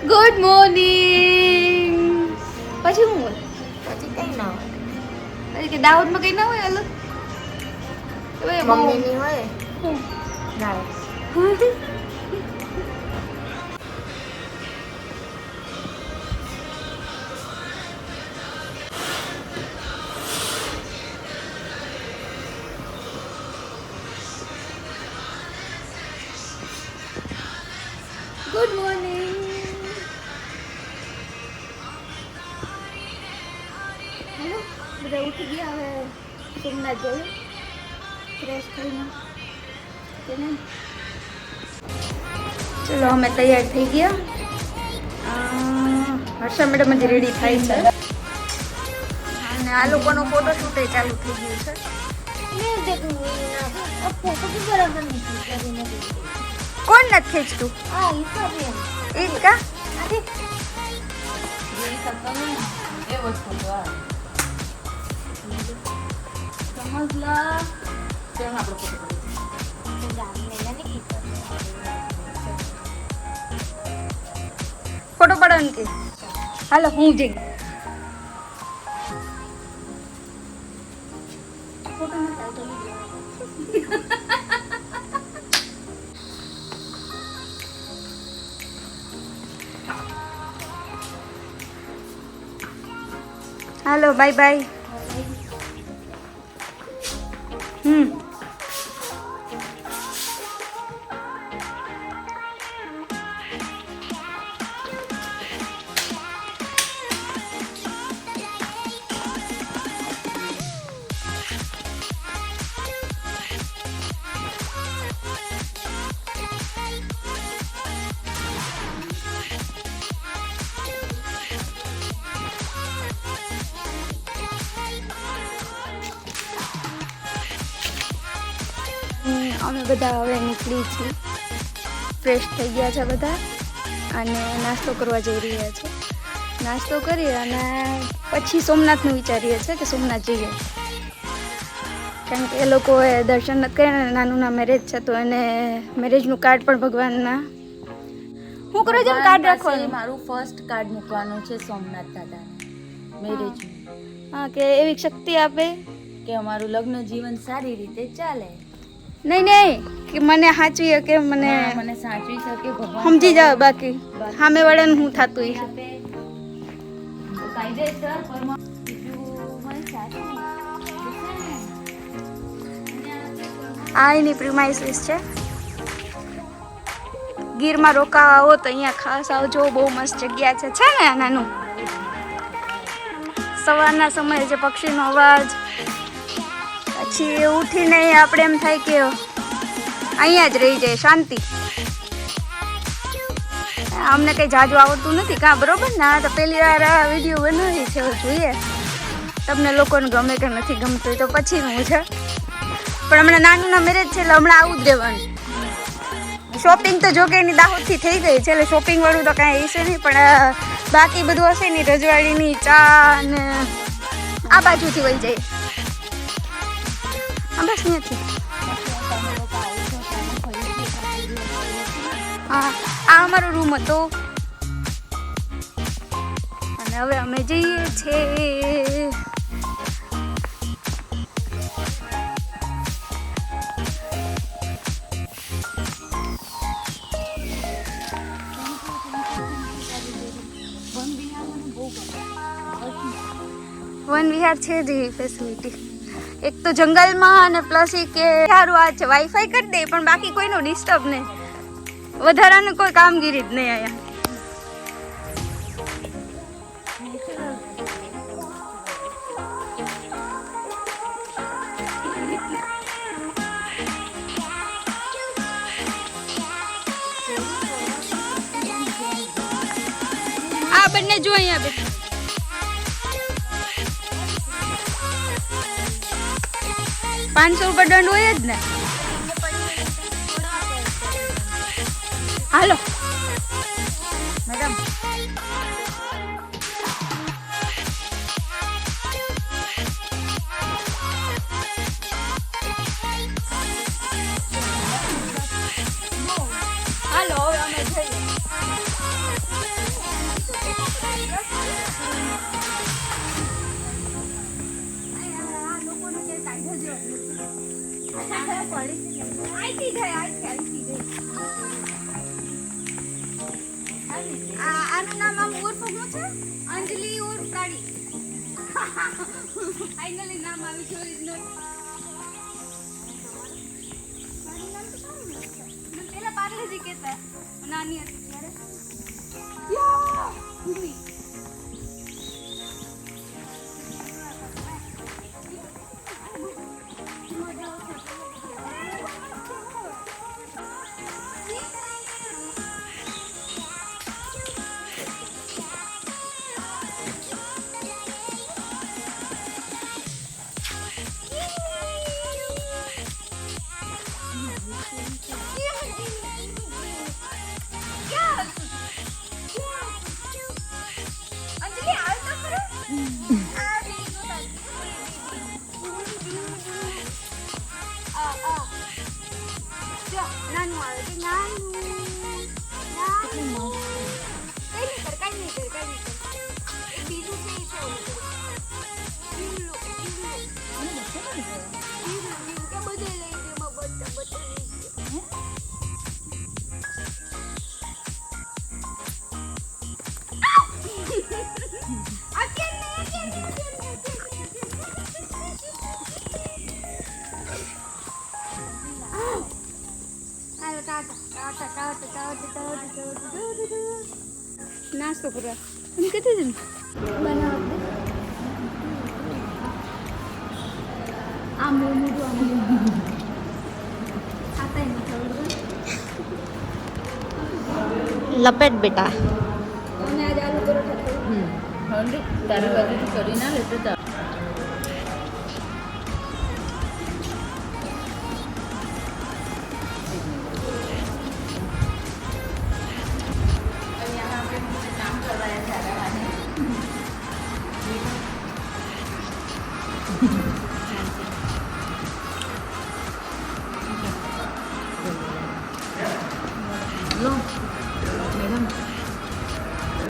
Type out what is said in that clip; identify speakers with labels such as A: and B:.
A: Good morning. પછી હું બોલ?
B: પછી કઈ ના હોય.
A: કે દાહોદમાં કઈ ના હોય અલગ?
B: મમ્મીની હોય ના.
A: Good morning. હેલો, બધા ઉઠી ગયા. હવે સોમનાથ જઈએ ફ્રેશ થઈને. ચલો અમે તૈયાર થઈ ગયા. હર્ષા મેડમ જ રેડી થાય છે અને આ લોકોનો ફોટો શૂટ ચાલુ થઈ ગયું છે. કોણ નથી ખેંચતું? એ જ કા? ફોટો પાડવાનું કે હાલો હું જઈ ફોટો હાલો બાય બાય. અમે બધા હવે નીકળી છીએ. ફ્રેશ થઈ ગયા છે બધા અને નાસ્તો કરવા જઈ રહ્યા છે. નાસ્તો કરી અને પછી સોમનાથનું વિચારીએ છીએ કે સોમનાથ જઈએ, કારણ કે એ લોકોએ દર્શન નથી કર્યા અને નાનુંના મેરેજ છે તો એને મેરેજનું કાર્ડ પણ ભગવાનના શું કરો છો? કાર્ડ રાખવાનું.
B: મારું ફર્સ્ટ કાર્ડ મૂકવાનું છે સોમનાથ દાદા મેરેજનું.
A: હા, કે એવી શક્તિ આપે
B: કે અમારું લગ્ન જીવન સારી રીતે ચાલે.
A: નહીં કે મને સાચવી કે મને
B: સાચવી શકે ભગવાન.
A: સમજી જાવ, બાકી સામે વાળાને શું થતું હશે. આ એની પ્રિમાઇસીસ છે. ગીરમાં રોકાવા આવો તો અહીંયા ખાસ આવજો, બહુ મસ્ત જગ્યા છે ને નાનું. સવારના સમયે જે પક્ષીનો અવાજ, પછી ઉઠીને આપણે એમ થાય કે અહીંયા જ રહી જાય શાંતિ. અમને કંઈ જાજુ આવડતું નથી કાં, બરોબર ને? આ તો પહેલી વાર આ વિડીયો બનાવી છે, જોઈએ તમને લોકોને ગમે કે નથી ગમતું તો પછીનું છે. પણ હમણાં નાનુંના મેરેજ છે એટલે હમણાં આવું જ રહેવાનું. શોપિંગ તો જો કે એની દાહોદથી થઈ ગઈ છે એટલે શોપિંગ વાળું તો કાંઈ હશે નહીં, પણ બાકી બધું હશે નહીં. રજવાડીની ચા ને આ બાજુથી વહી જાય. બસ નથી. હા, આ અમારો રૂમ હતો અને હવે અમે જઈએ છીએ. વન વિહાર છે જ એવી ફેસિલિટી. એક તો જંગલમાં અને પ્લસ એ કે સારું આ છે વાઈફાઈ કરી દે પણ બાકી કોઈનું ડિસ્ટર્બ નહીં, વધારાનું કોઈ કામગીરી જ નહીં અહીંયા. આ બંને જો અહીંયા બેઠા. ₹500 દંડ હોય જ ને. હાલો
B: મેડમ.
A: હાલો હવે અમે જઈએ. આનું નામ આમ ઉર્ફ શું છે? અંજલિ ઉર્ફ કાળી. ફાઇનલી નામ આવી છે ઓરિજિનલ. મારું નામ તો સારું છે. મને પહેલા પાર્લેજી કહેતા. હું નાની હતી ત્યારે. યા! ભૂમિ. અંજલિ હાલ તો ખરો. જો નાનું આવે છે નાનું. કઈ નહીં કર. એક બીજું છે એ છે ઓલું. કે બધે લઈ ગયો બધે લઈ ગયો. નાસ્તો કરવા તમે કીધું છે ને આમ મોટું આમ ખાતા નથી.
B: લપેટ બેટા.
A: અને આજ આલુ પરોઠા ખાઈ.
B: તારી બાજુ કરી ના લેતો